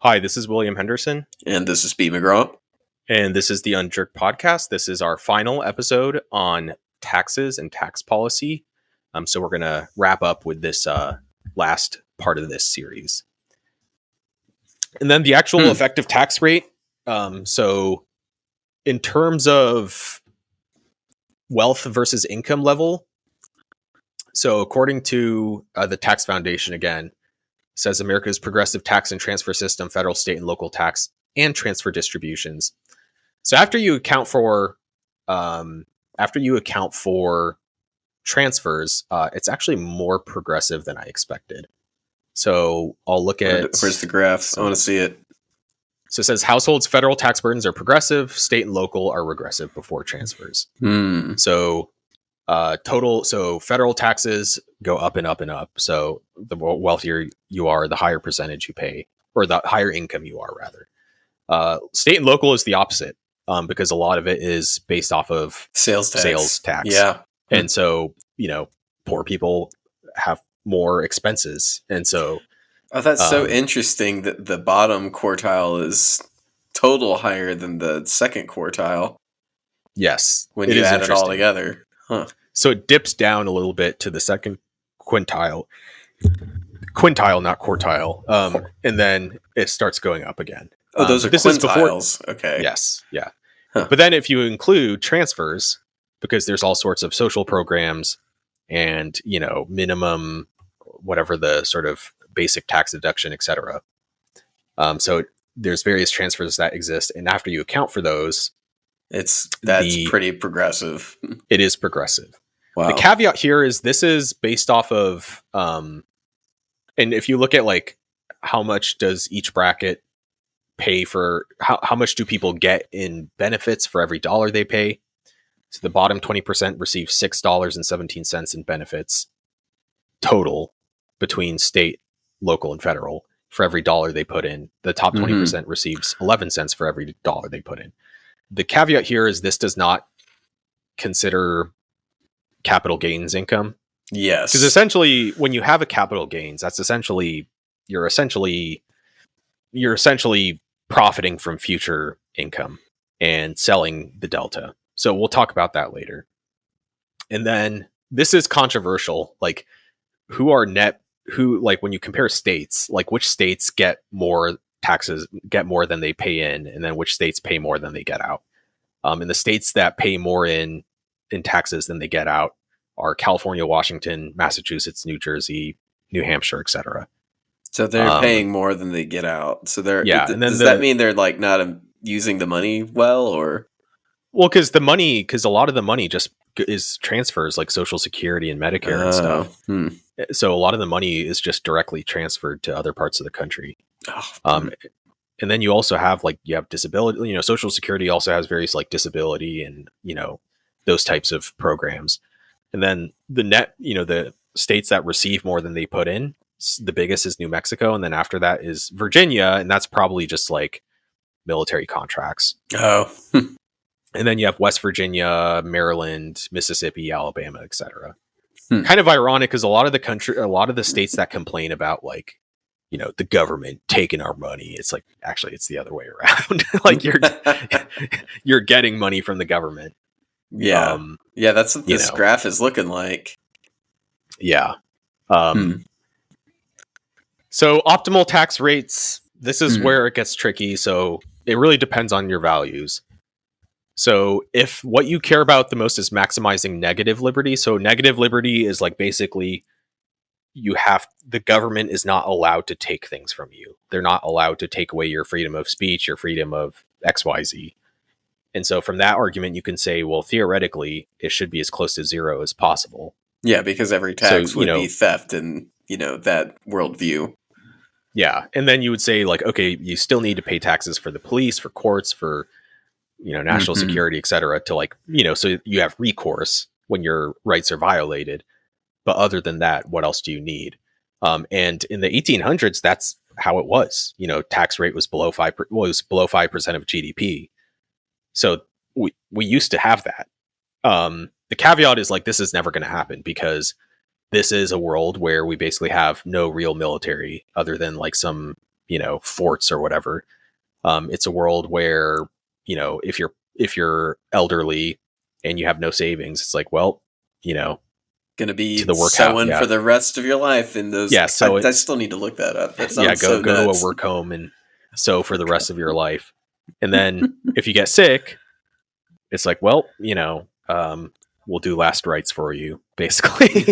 Hi, this is William Henderson. And this is B. McGraw. And this is the Unjerked podcast. This is our final episode on taxes and tax policy. So we're going to wrap up with this last part of this series. And then the actual effective tax rate. So in terms of wealth versus income level, so according to the Tax Foundation, again, says America's progressive tax and transfer system, federal, state, and local tax and transfer distributions. So after you account for transfers, it's actually more progressive than I expected. So I'll look at where's the graph? I want to see it. So it says households' federal tax burdens are progressive, state and local are regressive before transfers. So federal taxes go up and up and up. So the wealthier you are, the higher percentage you pay, or the higher income you are, rather. State and local is the opposite, because a lot of it is based off of sales tax. Yeah. And so, poor people have more expenses. And so... Oh, that's so interesting that the bottom quartile is total higher than the second quartile. Yes. When you add it all together. Huh. So it dips down a little bit to the second quintile. Quintile, not quartile. And then it starts going up again. Oh, those are quintiles. Okay. Yes. Yeah. Huh. But then if you include transfers, because there's all sorts of social programs and, minimum, whatever the sort of basic tax deduction, etc. So there's various transfers that exist. And after you account for those, that's pretty progressive. It is progressive. Wow. The caveat here is this is based off of, and if you look at like how much does each bracket pay for, how much do people get in benefits for every dollar they pay? So the bottom 20% receive $6.17 in benefits total between state, local, and federal for every dollar they put in. The top 20% receives 11 cents for every dollar they put in. The caveat here is this does not consider capital gains income. Yes. Because essentially when you have a capital gains, that's you're essentially profiting from future income and selling the delta. So we'll talk about that later. And then this is controversial. Like when you compare states, like which states get more taxes, get more than they pay in, and then which states pay more than they get out. And the states that pay more in taxes than they get out are California, Washington, Massachusetts, New Jersey, New Hampshire, etc. So they're paying more than they get out. So does that mean they're like not using the money well, or? Well, because a lot of the money just is transfers, like Social Security and Medicare and stuff. So a lot of the money is just directly transferred to other parts of the country. And then you also have disability, Social Security also has various like disability and, those types of programs. And then the net, the states that receive more than they put in, the biggest is New Mexico. And then after that is Virginia. And that's probably just like military contracts. Oh, and then you have West Virginia, Maryland, Mississippi, Alabama, etc. Kind of ironic because a lot of the states that complain about like, the government taking our money, it's like, actually it's the other way around. Like you're getting money from the government. Yeah. That's what this graph is looking like. Yeah. So optimal tax rates, this is where it gets tricky. So it really depends on your values. So if what you care about the most is maximizing negative liberty, so negative liberty is like basically the government is not allowed to take things from you. They're not allowed to take away your freedom of speech, your freedom of XYZ. And so from that argument, you can say, well, theoretically, it should be as close to zero as possible. Yeah, because every tax would be theft in, that worldview. Yeah. And then you would say like, okay, you still need to pay taxes for the police, for courts, for national security, et cetera, to like, so you have recourse when your rights are violated. But other than that, what else do you need? And in the 1800s, that's how it was. Tax rate was below 5% of GDP. So we used to have that. The caveat is like, this is never going to happen because this is a world where we basically have no real military other than like some forts or whatever. It's a world where, if you're elderly and you have no savings, it's like, well, Gonna be to the workhouse. sewing for the rest of your life in those. Yeah, so I still need to look that up. That sounds go so to nuts. a work home and sew for the rest of your life. And then if you get sick, it's like, well, we'll do last rites for you, basically.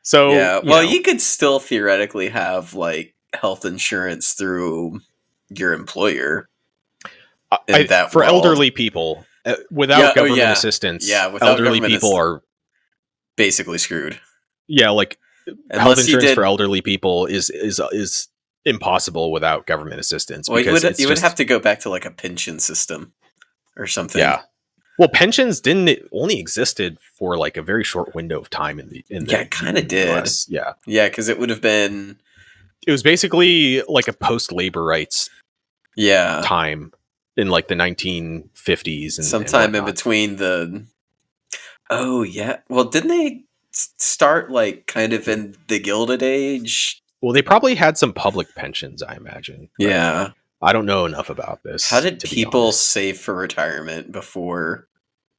So yeah, well, you could still theoretically have like health insurance through your employer. For elderly people, without government assistance, without elderly people are basically screwed. Yeah, like health insurance for elderly people is impossible without government assistance. Well, you would have to go back to like a pension system or something. Yeah. Well, pensions only existed for like a very short window of time in the it kind of did. US. Yeah. Yeah, because it would have been. It was basically like a post-labor rights time in like the 1950s and sometime in between the. Oh yeah, well, didn't they start like kind of in the Gilded Age? Well, they probably had some public pensions, I imagine. Yeah. I don't know enough about this. How did people save for retirement before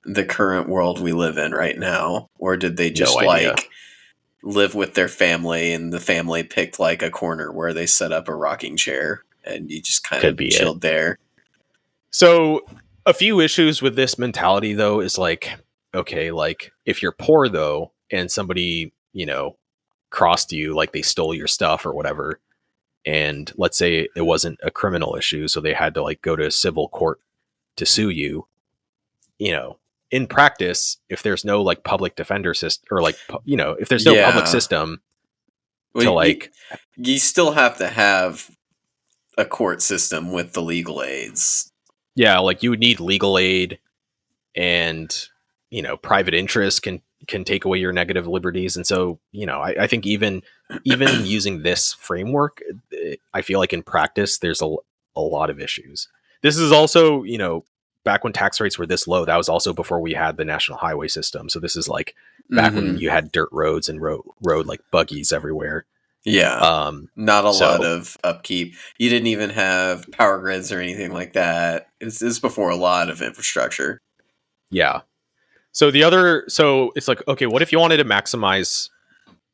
the current world we live in right now? Or did they just live with their family and the family picked like a corner where they set up a rocking chair and you just kind of chilled there? So a few issues with this mentality though is like, okay, like if you're poor though, and somebody, crossed you, like they stole your stuff or whatever, and let's say it wasn't a criminal issue, so they had to like go to civil court to sue you, in practice, if there's no like public defender system or like, if there's no public system to like, you still have to have a court system with the legal aids. Yeah. Like you would need legal aid and, private interest can take away your negative liberties. And so, I think even using this framework, I feel like in practice, there's a lot of issues. This is also, back when tax rates were this low, that was also before we had the national highway system. So this is like back when you had dirt roads and road like buggies everywhere. Yeah. Not a lot of upkeep. You didn't even have power grids or anything like that. This is before a lot of infrastructure. Yeah. So it's like, okay, what if you wanted to maximize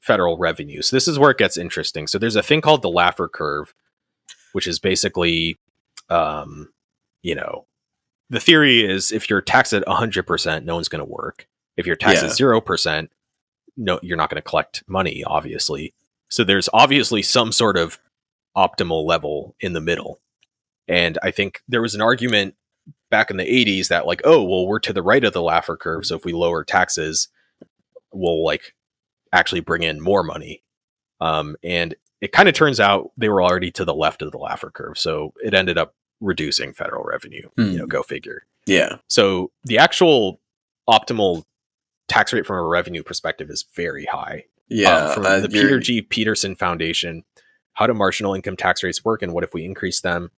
federal revenue? So this is where it gets interesting. So there's a thing called the Laffer curve, which is basically, the theory is if you're taxed at 100%, no one's going to work. If you're taxed at 0%, no, you're not going to collect money, obviously. So there's obviously some sort of optimal level in the middle. And I think there was an argument back in the 80s that like, oh, well, we're to the right of the Laffer curve. So if we lower taxes, we'll like actually bring in more money. And it kind of turns out they were already to the left of the Laffer curve. So it ended up reducing federal revenue, go figure. Yeah. So the actual optimal tax rate from a revenue perspective is very high. Yeah. From the Peter G. Peterson Foundation, how do marginal income tax rates work and what if we increase them?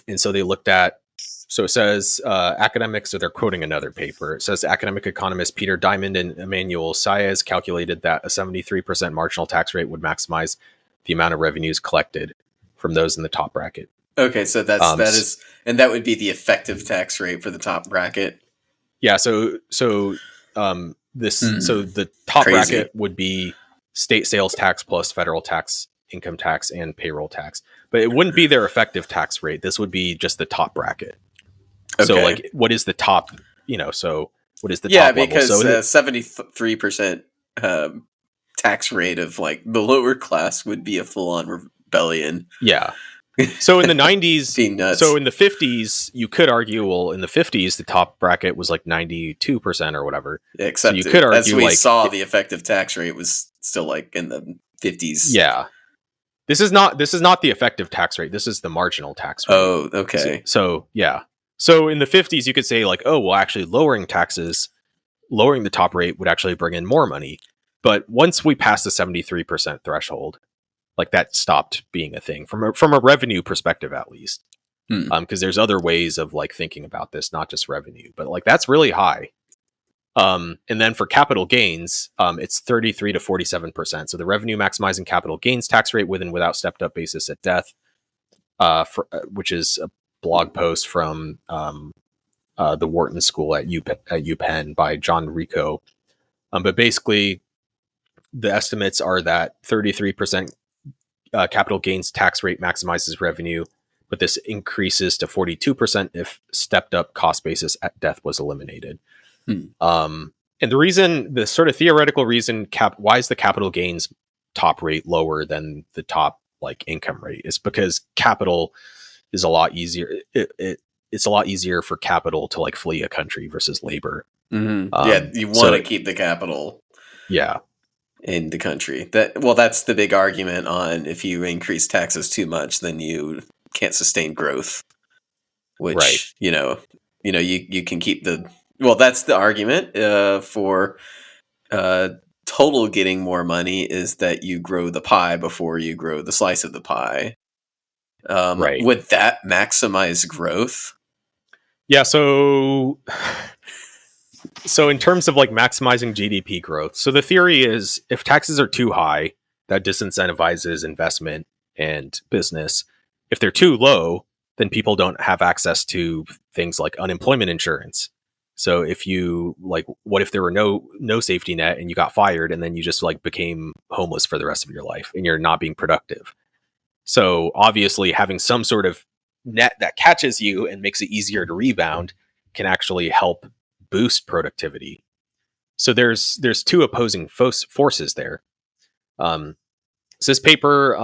And so they looked at, so it says academics, so they're quoting another paper. It says academic economists Peter Diamond and Emmanuel Saez calculated that a 73% marginal tax rate would maximize the amount of revenues collected from those in the top bracket. Okay, so that would be the effective tax rate for the top bracket. Yeah, so the top bracket would be state sales tax plus federal tax, income tax, and payroll tax. But it wouldn't be their effective tax rate. This would be just the top bracket. Okay. So like, what is the top, so what is the top level? Because 73% tax rate of like the lower class would be a full-on rebellion. Yeah. So in the 90s, so in the 50s, you could argue, well, in the 50s, the top bracket was like 92% or whatever. Except so you could argue, as we saw, the effective tax rate was still like in the 50s. Yeah. This is not the effective tax rate. This is the marginal tax rate. Oh, okay. So yeah. So in the 50s, you could say like, oh, well, actually lowering the top rate would actually bring in more money. But once we passed the 73% threshold, like that stopped being a thing from a revenue perspective, at least. Because there's other ways of like thinking about this, not just revenue, but like that's really high. And then for capital gains, it's 33 to 47%. So the revenue maximizing capital gains tax rate with and without stepped up basis at death, which is a blog post from the Wharton School at UPenn by John Rico. But basically, the estimates are that 33% capital gains tax rate maximizes revenue, but this increases to 42% if stepped up cost basis at death was eliminated. And the reason, the sort of theoretical reason, why is the capital gains top rate lower than the top like income rate is because capital is a lot easier. It's a lot easier for capital to like flee a country versus labor. Yeah, you want to keep the capital. Yeah. In the country. That's the big argument on if you increase taxes too much, then you can't sustain growth. Which right. you can keep the. Well, that's the argument for total getting more money is that you grow the pie before you grow the slice of the pie. Right. Would that maximize growth? Yeah. So in terms of like maximizing GDP growth, so the theory is if taxes are too high, that disincentivizes investment and business. If they're too low, then people don't have access to things like unemployment insurance. So if you like, what if there were no safety net and you got fired and then you just like became homeless for the rest of your life and you're not being productive? So obviously having some sort of net that catches you and makes it easier to rebound can actually help boost productivity. So there's two opposing forces there. So this paper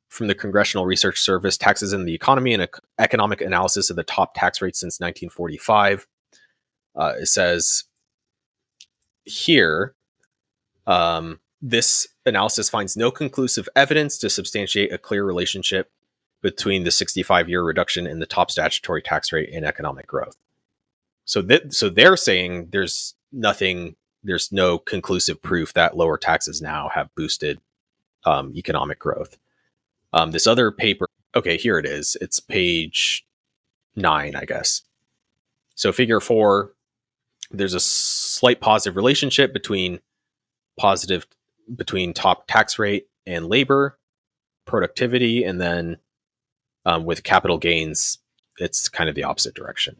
from the Congressional Research Service, Taxes in the Economy and Economic Analysis of the Top Tax Rates Since 1945, it says here, this analysis finds no conclusive evidence to substantiate a clear relationship between the 65-year reduction in the top statutory tax rate and economic growth. So they're saying there's no conclusive proof that lower taxes now have boosted economic growth. This other paper, okay, here it is. It's page 9, I guess. So figure 4, there's a slight positive relationship between top tax rate and labor productivity, and then with capital gains, it's kind of the opposite direction.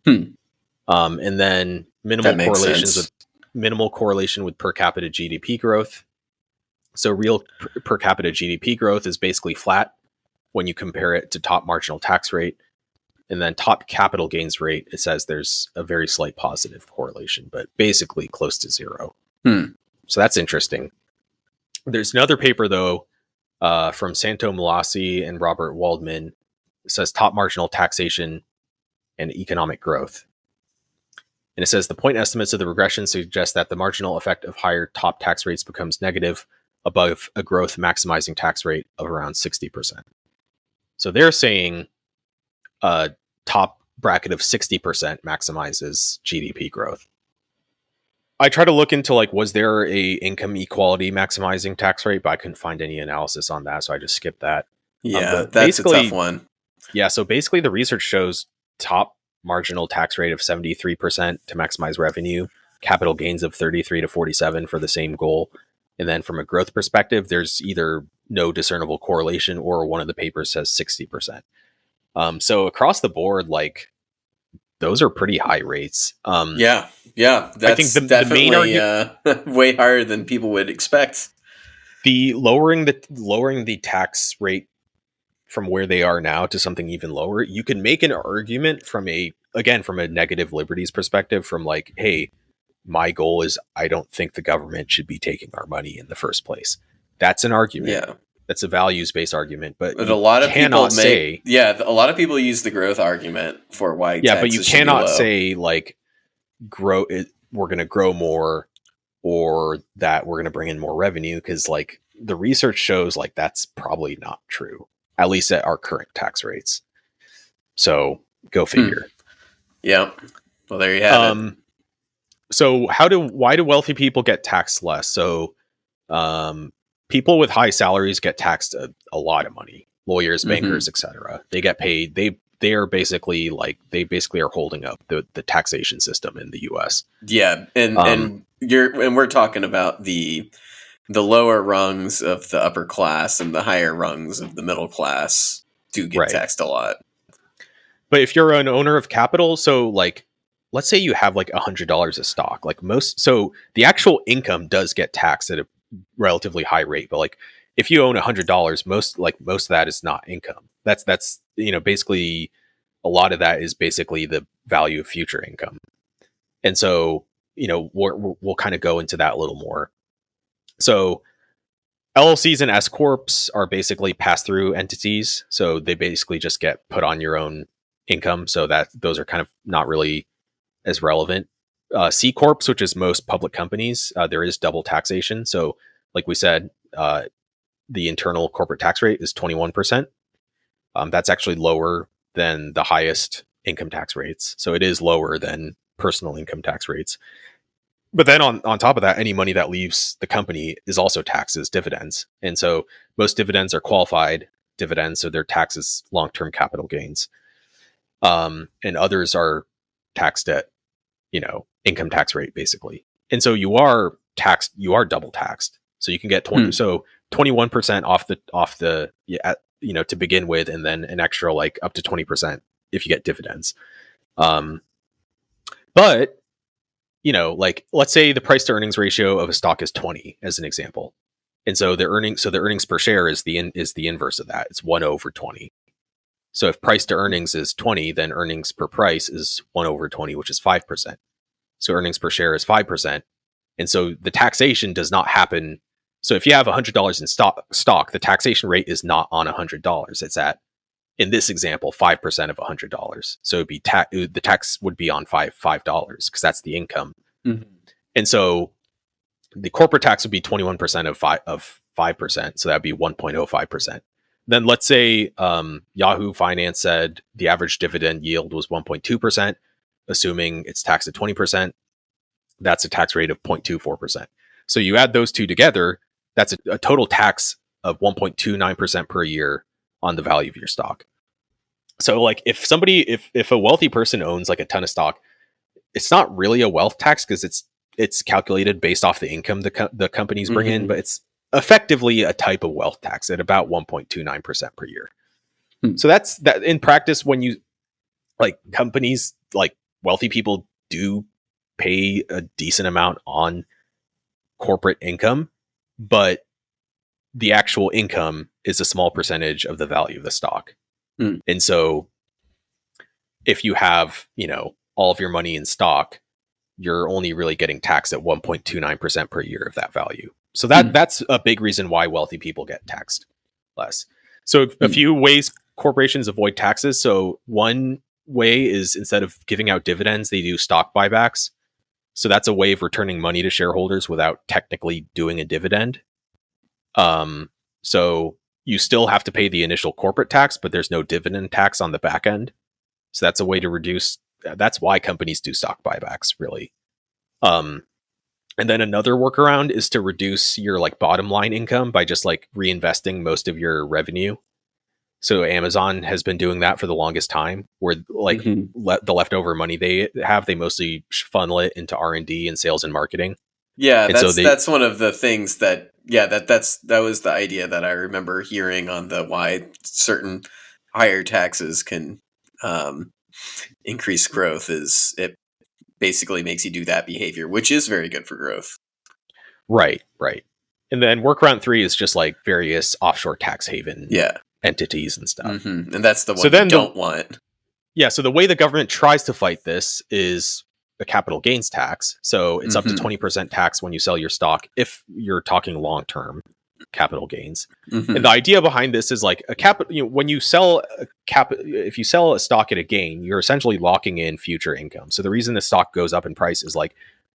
And then minimal correlation with per capita GDP growth. So real per capita GDP growth is basically flat when you compare it to top marginal tax rate. And then top capital gains rate, it says there's a very slight positive correlation, but basically close to zero. So that's interesting. There's another paper, though, from Santo Malassi and Robert Waldman. It says top marginal taxation and economic growth. And it says the point estimates of the regression suggest that the marginal effect of higher top tax rates becomes negative above a growth maximizing tax rate of around 60%. So they're saying a top bracket of 60% maximizes GDP growth. I try to look into like, was there a income equality maximizing tax rate, but I couldn't find any analysis on that, so I just skipped that. Yeah, that's a tough one. Yeah, so basically the research shows top marginal tax rate of 73% to maximize revenue, capital gains of 33 to 47 for the same goal. And then from a growth perspective, there's either no discernible correlation or one of the papers says 60%. So across the board, like those are pretty high rates. Yeah. That's I think the main argument way higher than people would expect. The lowering the tax rate from where they are now to something even lower, you can make an argument from a negative liberties perspective, from like, hey, my goal is I don't think the government should be taking our money in the first place. That's an argument. Yeah. That's a values-based argument, but a lot of people a lot of people use the growth argument for why. Yeah, but you cannot say like we're going to grow more, or that we're going to bring in more revenue, because like the research shows like that's probably not true, at least at our current tax rates. So go figure. Yeah. Well, there you have it. So why do wealthy people get taxed less? So people with high salaries get taxed a lot of money. Lawyers, bankers, etc. They get paid. they are basically they basically are holding up the taxation system in the US. Yeah, and we're talking about the lower rungs of the upper class and the higher rungs of the middle class do get taxed a lot. But if you're an owner of capital, so let's say you have $100 of stock, so the actual income does get taxed at a relatively high rate. But if you own $100, most of that is not income. That's basically a lot of that is basically the value of future income. And so we'll kind of go into that a little more. So LLCs and S corps are basically pass-through entities, so they basically just get put on your own income, so that those are kind of not really as relevant. C corps, which is most public companies, there is double taxation. So, like we said, the internal corporate tax rate is 21%. That's actually lower than the highest income tax rates, so it is lower than personal income tax rates. But then on top of that, any money that leaves the company is also taxed as dividends. And so most dividends are qualified dividends, so they're taxed as long-term capital gains. And others are taxed at, income tax rate, basically. And so you are double taxed. So you can get 21% off the to begin with, and then an extra up to 20% if you get dividends. But let's say the price to earnings ratio of a stock is 20 as an example. And so the earnings per share is the inverse of that. It's 1/20. So if price to earnings is 20, then earnings per price is 1/20, which is 5%. So earnings per share is 5%. And so the taxation does not happen. So if you have $100 in stock, the taxation rate is not on $100. It's at, in this example, 5% of $100. So it'd be the tax would be on $5 because that's the income. Mm-hmm. And so the corporate tax would be 21% of 5%. So that'd be 1.05%. Then let's say Yahoo Finance said the average dividend yield was 1.2%, assuming it's taxed at 20%. That's a tax rate of 0.24%. So you add those two together, that's a total tax of 1.29% per year on the value of your stock. So if a wealthy person owns a ton of stock, it's not really a wealth tax because it's calculated based off the income the companies bring in, but it's effectively a type of wealth tax at about 1.29% per year. So that's that in practice. When you companies, wealthy people do pay a decent amount on corporate income, but the actual income is a small percentage of the value of the stock. And so if you have, all of your money in stock, you're only really getting taxed at 1.29% per year of that value. So that's a big reason why wealthy people get taxed less. So a few ways corporations avoid taxes. So one way is, instead of giving out dividends, they do stock buybacks. So that's a way of returning money to shareholders without technically doing a dividend. So you still have to pay the initial corporate tax, but there's no dividend tax on the back end. So that's a way to reduce. That's why companies do stock buybacks, really. And then another workaround is to reduce your bottom line income by just reinvesting most of your revenue. So Amazon has been doing that for the longest time, where the leftover money they have, they mostly funnel it into R&D and sales and marketing. Yeah, and that's one of the things that that was the idea that I remember hearing on the why certain higher taxes can increase growth, is it basically makes you do that behavior, which is very good for growth. Right. And then workaround 3 is just various offshore tax haven entities and stuff. And that's the one you don't want. Yeah, so the way the government tries to fight this is a capital gains tax. So it's up to 20% tax when you sell your stock, if you're talking long-term capital gains. And the idea behind this is a capital, when you sell if you sell a stock at a gain, you're essentially locking in future income. So the reason the stock goes up in price is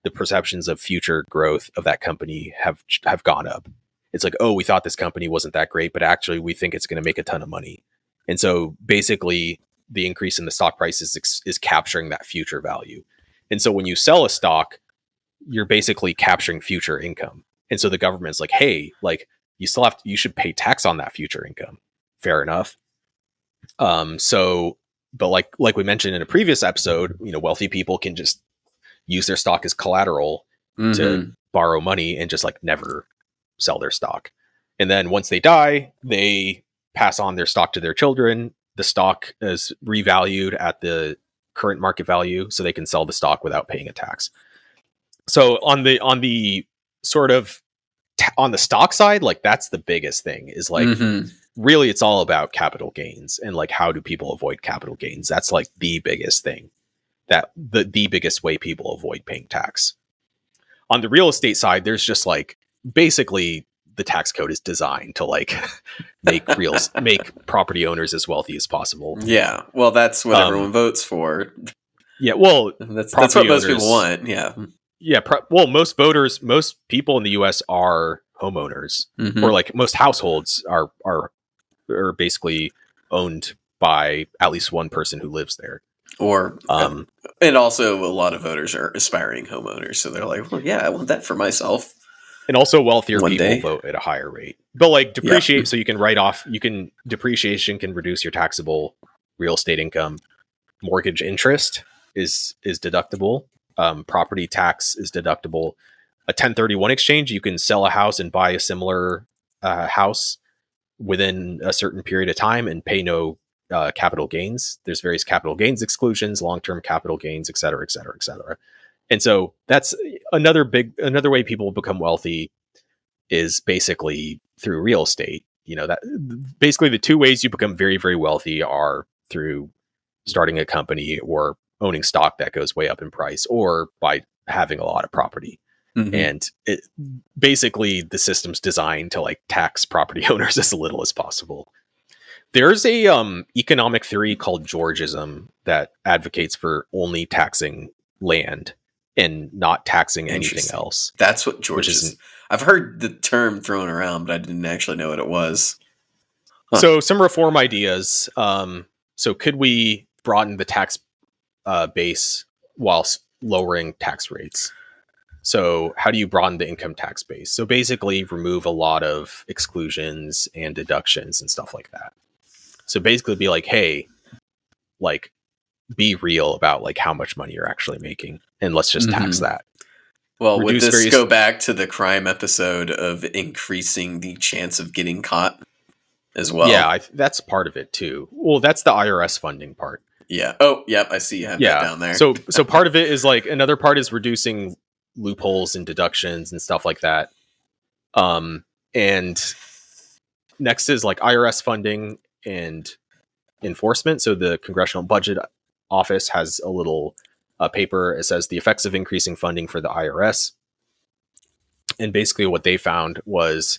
the perceptions of future growth of that company have gone up. It's oh, we thought this company wasn't that great, but actually we think it's going to make a ton of money. And so basically the increase in the stock price is capturing that future value. And so when you sell a stock, you're basically capturing future income. And so the government's hey, you should pay tax on that future income. Fair enough. So but like we mentioned in a previous episode, wealthy people can just use their stock as collateral to borrow money and just like never sell their stock. And then once they die, they pass on their stock to their children. The stock is revalued at the current market value, so they can sell the stock without paying a tax. So on the sort of on the stock side, like that's the biggest thing is like really it's all about capital gains and like how do people avoid capital gains? That's like the biggest thing, that the biggest way people avoid paying tax. On the real estate side, there's just like basically the tax code is designed to like make property owners as wealthy as possible. Yeah, well, that's what everyone votes for. Yeah, well, that's what most people want. Yeah, yeah. Most people in the U.S. are homeowners, or like most households are basically owned by at least one person who lives there. Or and also a lot of voters are aspiring homeowners, so they're like, well, yeah, I want that for myself. And also wealthier people vote at a higher rate. But like depreciate, so you can write off, depreciation can reduce your taxable real estate income. Mortgage interest is deductible. Property tax is deductible. A 1031 exchange, you can sell a house and buy a similar house within a certain period of time and pay no capital gains. There's various capital gains exclusions, long-term capital gains, et cetera, et cetera, et cetera. And so that's another way people become wealthy is basically through real estate. That basically the two ways you become very, very wealthy are through starting a company or owning stock that goes way up in price, or by having a lot of property. And basically the system's designed to like tax property owners as little as possible. There's a economic theory called Georgism that advocates for only taxing land and not taxing anything else. That's what George is. I've heard the term thrown around, but I didn't actually know what it was. Huh. So some reform ideas. So could we broaden the tax base whilst lowering tax rates? So how do you broaden the income tax base? So basically remove a lot of exclusions and deductions and stuff like that. So basically be like, hey, like be real about like how much money you're actually making, and let's just tax that. Well, would this go back to the crime episode of increasing the chance of getting caught as well? Yeah, that's part of it too. Well, that's the IRS funding part. Yeah. Oh, yep. I see you have that down there. So part of it is like, another part is reducing loopholes and deductions and stuff like that. And next is like IRS funding and enforcement. So the Congressional Budget Office has a little paper. It says the effects of increasing funding for the IRS. And basically what they found was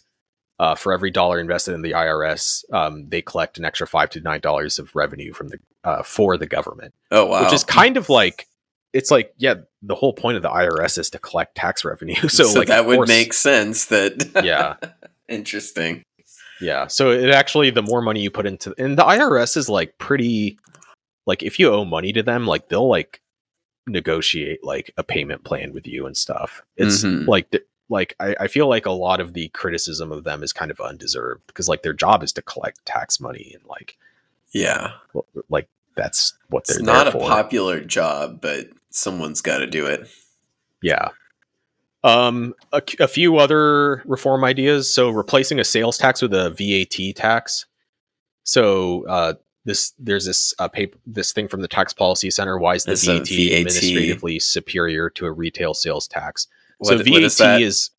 for every dollar invested in the IRS, they collect an extra $5 to $9 of revenue from for the government. Oh, wow. Which is kind of like, it's like, yeah, the whole point of the IRS is to collect tax revenue. So like, that would make sense that. Yeah. Interesting. Yeah. So it actually, the more money you put into, and the IRS is like pretty, like if you owe money to them, like they'll like negotiate like a payment plan with you and stuff. It's like I feel like a lot of the criticism of them is kind of undeserved, because like their job is to collect tax money, and like, yeah, like that's what they're there for. It's not a popular job, but someone's got to do it. Yeah. A few other reform ideas. So replacing a sales tax with a VAT tax. So there's this paper, this thing from the Tax Policy Center. Why is the VAT administratively superior to a retail sales tax? So VAT is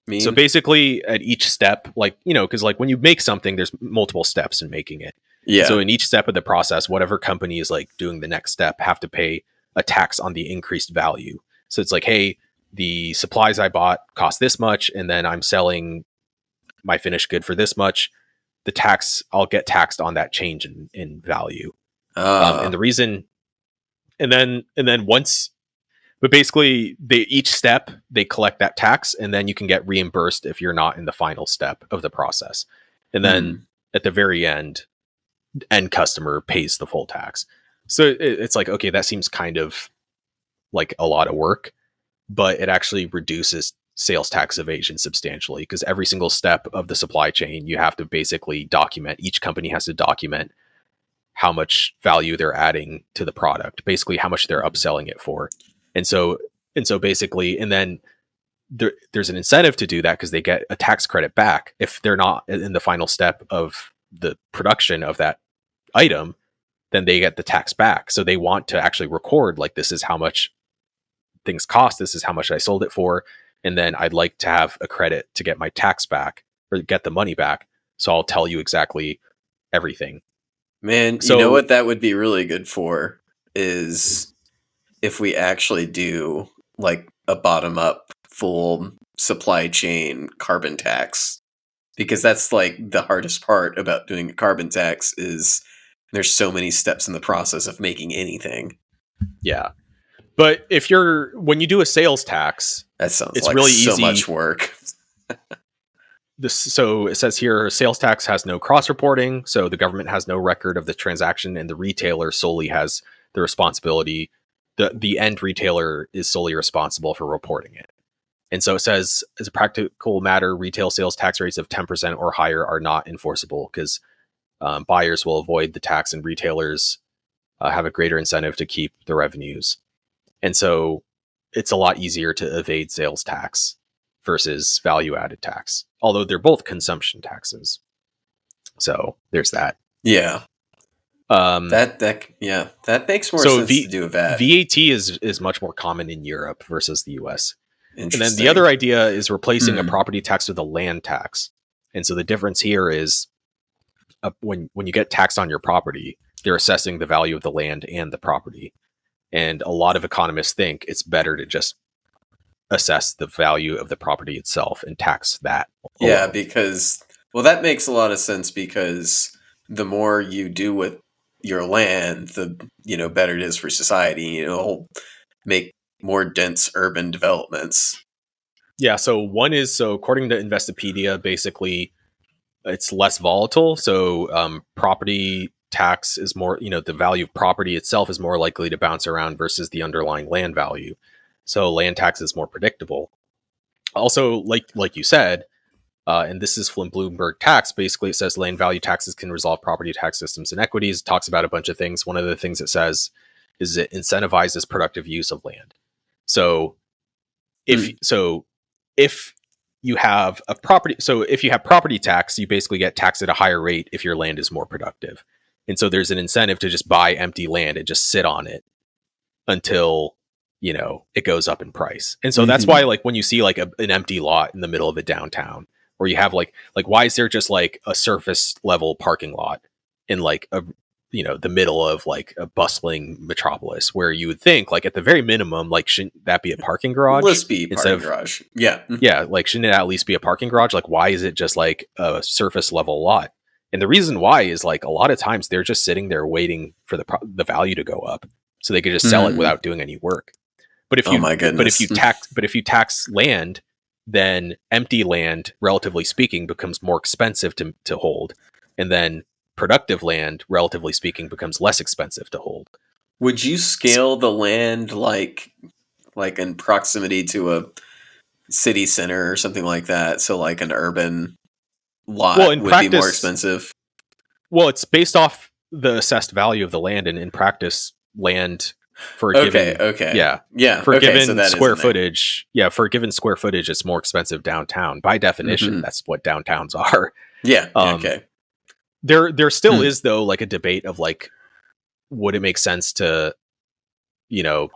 mean? So basically at each step, like, because like when you make something, there's multiple steps in making it. Yeah. So in each step of the process, whatever company is like doing the next step have to pay a tax on the increased value. So it's like, hey, the supplies I bought cost this much, and then I'm selling my finished good for this much. The tax, I'll get taxed on that change in value. And the reason, and then once, but basically each step they collect that tax, and then you can get reimbursed if you're not in the final step of the process. And then at the very end customer pays the full tax. So it's like, okay, that seems kind of like a lot of work, but it actually reduces sales tax evasion substantially, because every single step of the supply chain, you have to basically document, each company has to document how much value they're adding to the product, basically how much they're upselling it for. And so basically, and then there's an incentive to do that because they get a tax credit back if they're not in the final step of the production of that item. Then they get the tax back. So they want to actually record, like, this is how much things cost, this is how much I sold it for, and then I'd like to have a credit to get my tax back or get the money back. So I'll tell you exactly everything. Man, so, you know what that would be really good for is if we actually do like a bottom-up full supply chain carbon tax, because that's like the hardest part about doing a carbon tax is there's so many steps in the process of making anything. Yeah. But when you do a sales tax, that sounds it's like really so easy. Much work. So it says here, sales tax has no cross-reporting, so the government has no record of the transaction, and the retailer solely has the responsibility. The end retailer is solely responsible for reporting it. And so it says, as a practical matter, retail sales tax rates of 10% or higher are not enforceable because buyers will avoid the tax and retailers have a greater incentive to keep the revenues. And so it's a lot easier to evade sales tax versus value-added tax, although they're both consumption taxes. So there's that. Yeah. That makes more sense to do with that. VAT is much more common in Europe versus the US. And then the other idea is replacing a property tax with a land tax. And so the difference here is when you get taxed on your property, they're assessing the value of the land and the property. And a lot of economists think it's better to just assess the value of the property itself and tax that alone. Yeah, because, well, that makes a lot of sense because the more you do with your land, the better it is for society. It'll make more dense urban developments. Yeah, so according to Investopedia, basically it's less volatile. So property tax is more, the value of property itself is more likely to bounce around versus the underlying land value. So land tax is more predictable. Also, like you said, and this is from Bloomberg Tax, basically it says land value taxes can resolve property tax systems inequities. It talks about a bunch of things. One of the things it says is it incentivizes productive use of land. So if you have property tax, you basically get taxed at a higher rate if your land is more productive. And so there's an incentive to just buy empty land and just sit on it until it goes up in price. And so that's why, like, when you see like an empty lot in the middle of a downtown, or you have like why is there just like a surface level parking lot in like a the middle of like a bustling metropolis, where you would think, like, at the very minimum, like, shouldn't that be a parking garage? Let's be a parking garage. Yeah. Yeah. Like, shouldn't it at least be a parking garage? Like, why is it just like a surface level lot? And the reason why is, like, a lot of times they're just sitting there waiting for the value to go up so they could just sell it without doing any work. But if you tax land, then empty land, relatively speaking, becomes more expensive to hold. And then productive land, relatively speaking, becomes less expensive to hold. Would you scale the land like in proximity to a city center or something like that? So like an urban lot would be more expensive? Well, it's based off the assessed value of the land, and in practice, land for a given square footage. Yeah, for a given square footage, it's more expensive downtown. By definition, that's what downtowns are. Yeah. Okay. There still is, though, like, a debate of, like, would it make sense to, to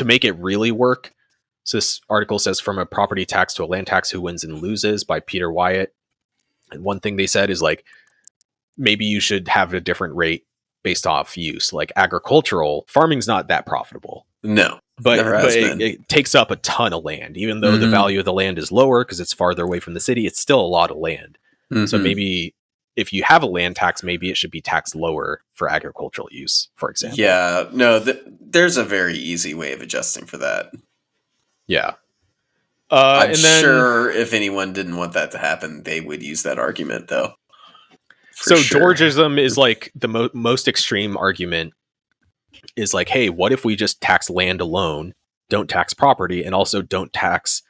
make it really work? So this article says, From a Property Tax to a Land Tax, Who Wins and Loses, by Peter Wyatt. And one thing they said is, like, maybe you should have a different rate based off use. Like, agricultural farming's not that profitable. No. But it takes up a ton of land. Even though the value of the land is lower because it's farther away from the city, it's still a lot of land. So maybe if you have a land tax, maybe it should be taxed lower for agricultural use, for example. Yeah, no, there's a very easy way of adjusting for that. Yeah. I'm sure if anyone didn't want that to happen, they would use that argument, though. Georgism is like the most extreme argument is like, hey, what if we just tax land alone, don't tax property, and also don't tax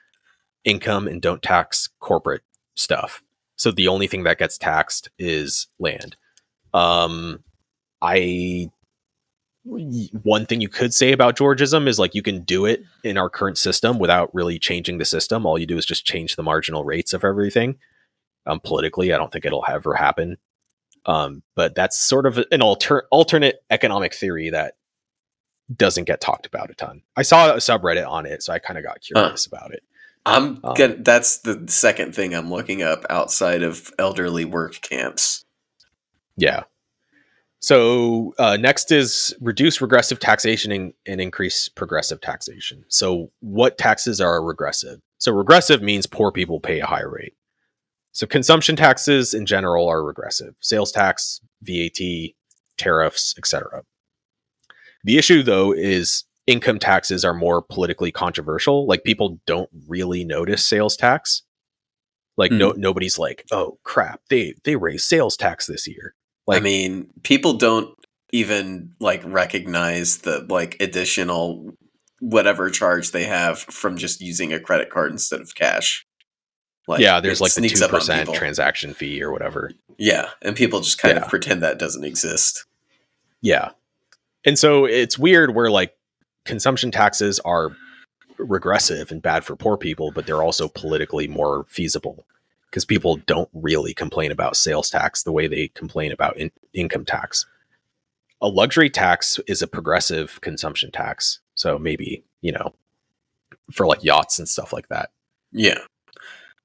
income and don't tax corporate stuff? So the only thing that gets taxed is land. Um, I one thing you could say about Georgism is like you can do it in our current system without really changing the system. All you do is just change the marginal rates of everything. Politically, I don't think it'll ever happen. But that's sort of an alternate economic theory that doesn't get talked about a ton. I saw a subreddit on it, so I kind of got curious about it. That's the second thing I'm looking up outside of elderly work camps. Yeah. So next is reduce regressive taxation and increase progressive taxation. So what taxes are regressive? So regressive means poor people pay a higher rate. So consumption taxes in general are regressive. Sales tax, VAT, tariffs, etc. The issue though is income taxes are more politically controversial. Like people don't really notice sales tax. Like nobody's like, oh crap, they raised sales tax this year. Like, I mean, people don't even like recognize the like additional whatever charge they have from just using a credit card instead of cash. Like, yeah, there's like the 2% transaction fee or whatever. Yeah, and people just kind of pretend that doesn't exist. Yeah. And so it's weird where like consumption taxes are regressive and bad for poor people, but they're also politically more feasible because people don't really complain about sales tax the way they complain about income tax. A luxury tax is a progressive consumption tax. So maybe, for like yachts and stuff like that. Yeah.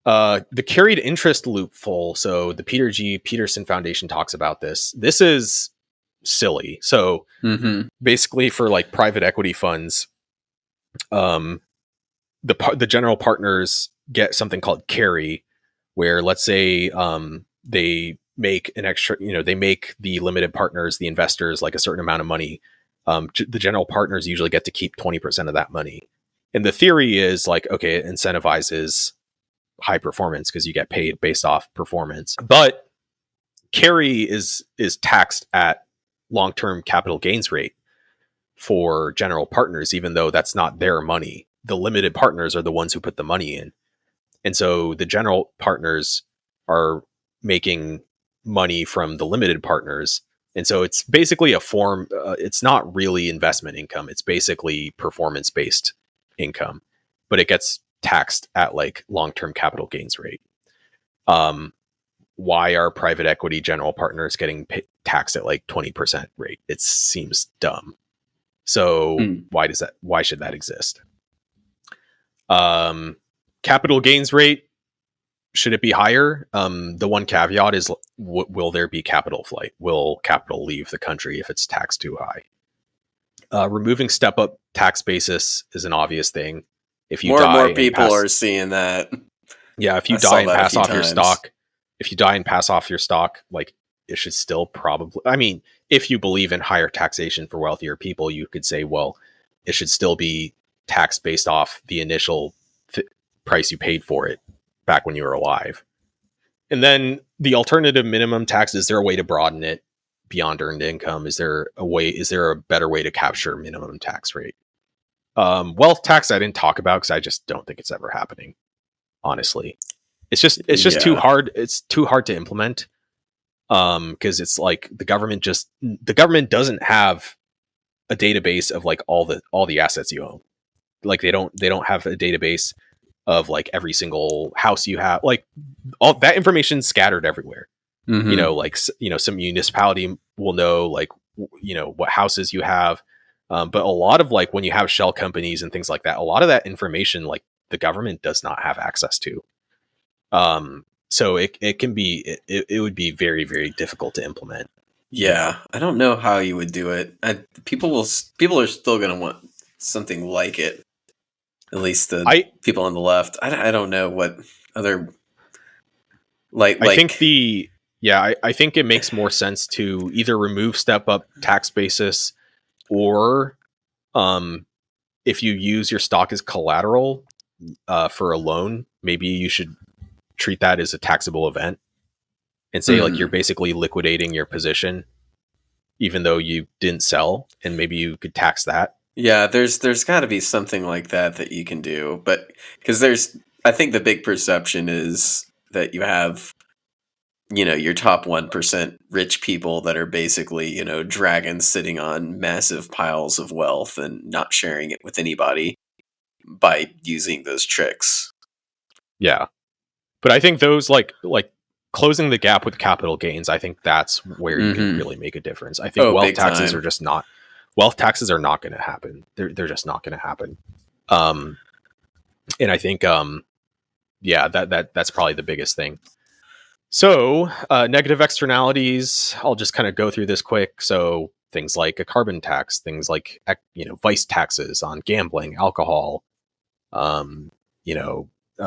The carried interest loophole. So the Peter G. Peterson Foundation talks about this. This is silly. So basically for like private equity funds, the general partners get something called carry, where let's say they make an extra, they make the limited partners, the investors, like a certain amount of money. The general partners usually get to keep 20% of that money. And the theory is like, okay, it incentivizes high performance because you get paid based off performance. But carry is taxed at long-term capital gains rate for general partners, even though that's not their money. The limited partners are the ones who put the money in. And so the general partners are making money from the limited partners. And so it's basically a form, it's not really investment income. It's basically performance-based income, but it gets taxed at like long-term capital gains rate. Why are private equity general partners getting taxed at like 20% rate? It seems dumb. So why should that exist? Capital gains rate, should it be higher? The one caveat is, will there be capital flight? Will capital leave the country if it's taxed too high? Removing step up tax basis is an obvious thing. If you die, more people are seeing that. Yeah, if you die and pass off your stock, like it should still probably, I mean, if you believe in higher taxation for wealthier people, you could say, well, it should still be taxed based off the initial price you paid for it back when you were alive. And then the alternative minimum tax, is there a way to broaden it beyond earned income? Is there a better way to capture minimum tax rate? Wealth tax I didn't talk about because I just don't think it's ever happening. Honestly, it's just too hard. It's too hard to implement because it's like the government doesn't have a database of like all the assets you own. Like they don't have a database of like every single house you have. Like all that information scattered everywhere. Like some municipality will know like what houses you have. But a lot of like when you have shell companies and things like that, a lot of that information like the government does not have access to. So it can be it would be very, very difficult to implement. Yeah, I don't know how you would do it. People are still going to want something like it. At least the people on the left. I don't know what other I think I think it makes more sense to either remove step up tax basis, or if you use your stock as collateral for a loan, maybe you should treat that as a taxable event and say like you're basically liquidating your position even though you didn't sell, and maybe you could tax that. Yeah, there's got to be something like that you can do, but because I think the big perception is that you have your top 1% rich people that are basically, dragons sitting on massive piles of wealth and not sharing it with anybody by using those tricks. Yeah. But I think those like closing the gap with capital gains, I think that's where you can really make a difference. I think wealth taxes are just not going to happen. They're just not going to happen. And I think that's probably the biggest thing. So negative externalities, I'll just kind of go through this quick. So things like a carbon tax, things like vice taxes on gambling, alcohol,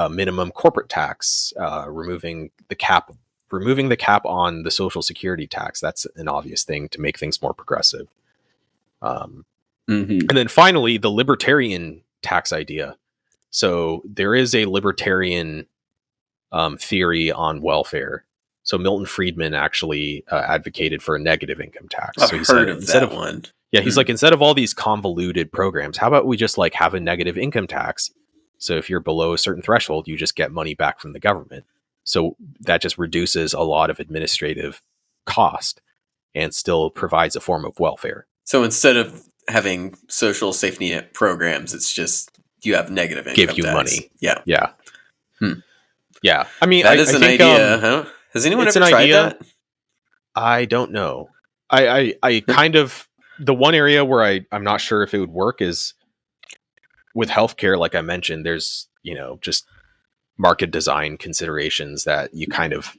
minimum corporate tax, removing the cap on the social security tax. That's an obvious thing to make things more progressive. And then finally, the libertarian tax idea. So there is a libertarian theory on welfare. So Milton Friedman actually advocated for a negative income tax. I've so he heard of that one. Yeah, he's like, instead of all these convoluted programs, how about we just like have a negative income tax? So if you're below a certain threshold, you just get money back from the government. So that just reduces a lot of administrative cost and still provides a form of welfare. So instead of having social safety net programs, it's just you have negative income give you tax. Money. Yeah. Yeah. Yeah. I mean, that is an idea, huh? Has anyone ever tried that? I don't know. I kind of, the one area where I'm not sure if it would work is with healthcare. Like I mentioned, there's, just market design considerations that you kind of,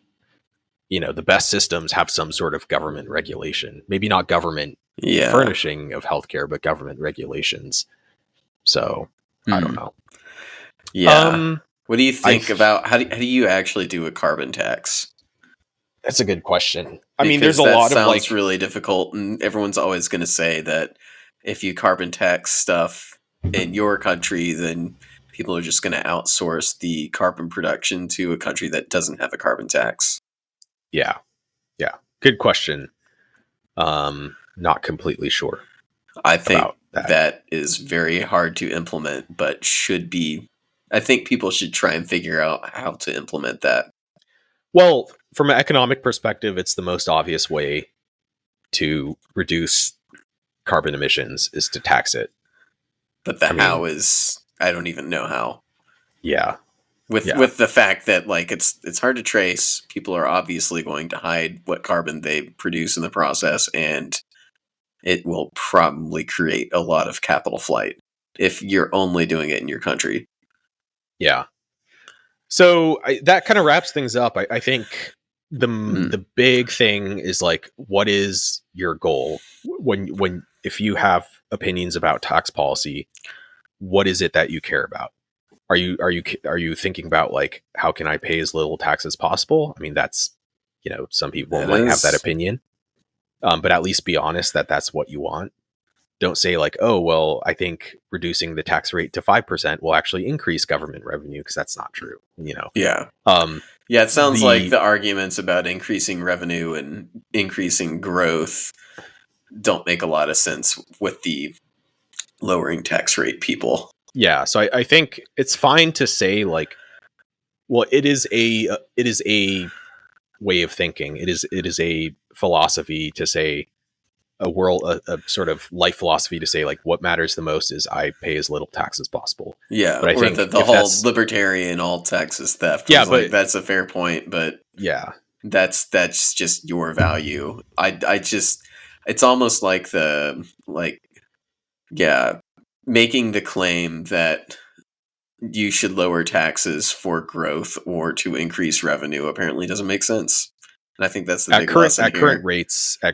the best systems have some sort of government regulation, maybe not government furnishing of healthcare, but government regulations. So I don't know. Yeah. What do you think about how do you actually do a carbon tax? That's a good question. I mean, there's a lot of sounds really difficult, and everyone's always going to say that if you carbon tax stuff in your country, then people are just going to outsource the carbon production to a country that doesn't have a carbon tax. Yeah. Good question. Not completely sure. I think that is very hard to implement, but should be. I think people should try and figure out how to implement that. Well, from an economic perspective, it's the most obvious way to reduce carbon emissions is to tax it. But how is, I don't even know how. Yeah. With the fact that like it's hard to trace, people are obviously going to hide what carbon they produce in the process, and it will probably create a lot of capital flight if you're only doing it in your country. Yeah. So that kind of wraps things up. I think the big thing is like, what is your goal if you have opinions about tax policy? What is it that you care about? Are you thinking about like, how can I pay as little tax as possible? I mean, that's, some people might have that opinion, but at least be honest that that's what you want. Don't say like, oh, well, I think reducing the tax rate to 5% will actually increase government revenue, because that's not true. Yeah. It sounds like the arguments about increasing revenue and increasing growth don't make a lot of sense with the lowering tax rate people. Yeah. So I think it's fine to say like, well, it is a way of thinking. It is a philosophy to say, a sort of life philosophy to say like, what matters the most is I pay as little tax as possible. Yeah, but I think the whole libertarian all taxes theft. Yeah, but that's a fair point. But yeah, that's just your value. It's almost like making the claim that you should lower taxes for growth or to increase revenue apparently doesn't make sense. And I think that's the big lesson here. At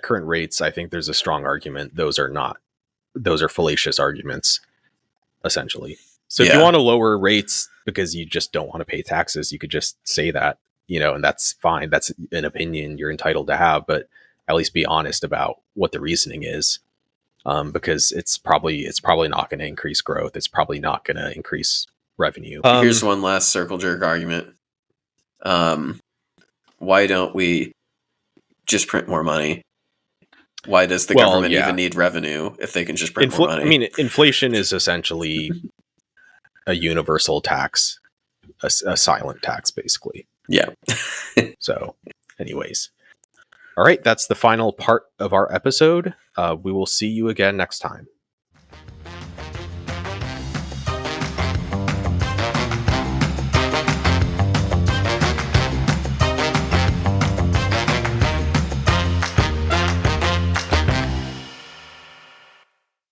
current rates, I think there's a strong argument. Those are fallacious arguments, essentially. So if you want to lower rates because you just don't want to pay taxes, you could just say that, and that's fine. That's an opinion you're entitled to have, but at least be honest about what the reasoning is. Because it's probably not going to increase growth. It's probably not going to increase revenue. Here's one last circle jerk argument. Why don't we just print more money? Why does the government even need revenue if they can just print more money? I mean, inflation is essentially a universal tax, a silent tax, basically. Yeah. So Anyways. All right, that's the final part of our episode. We will see you again next time.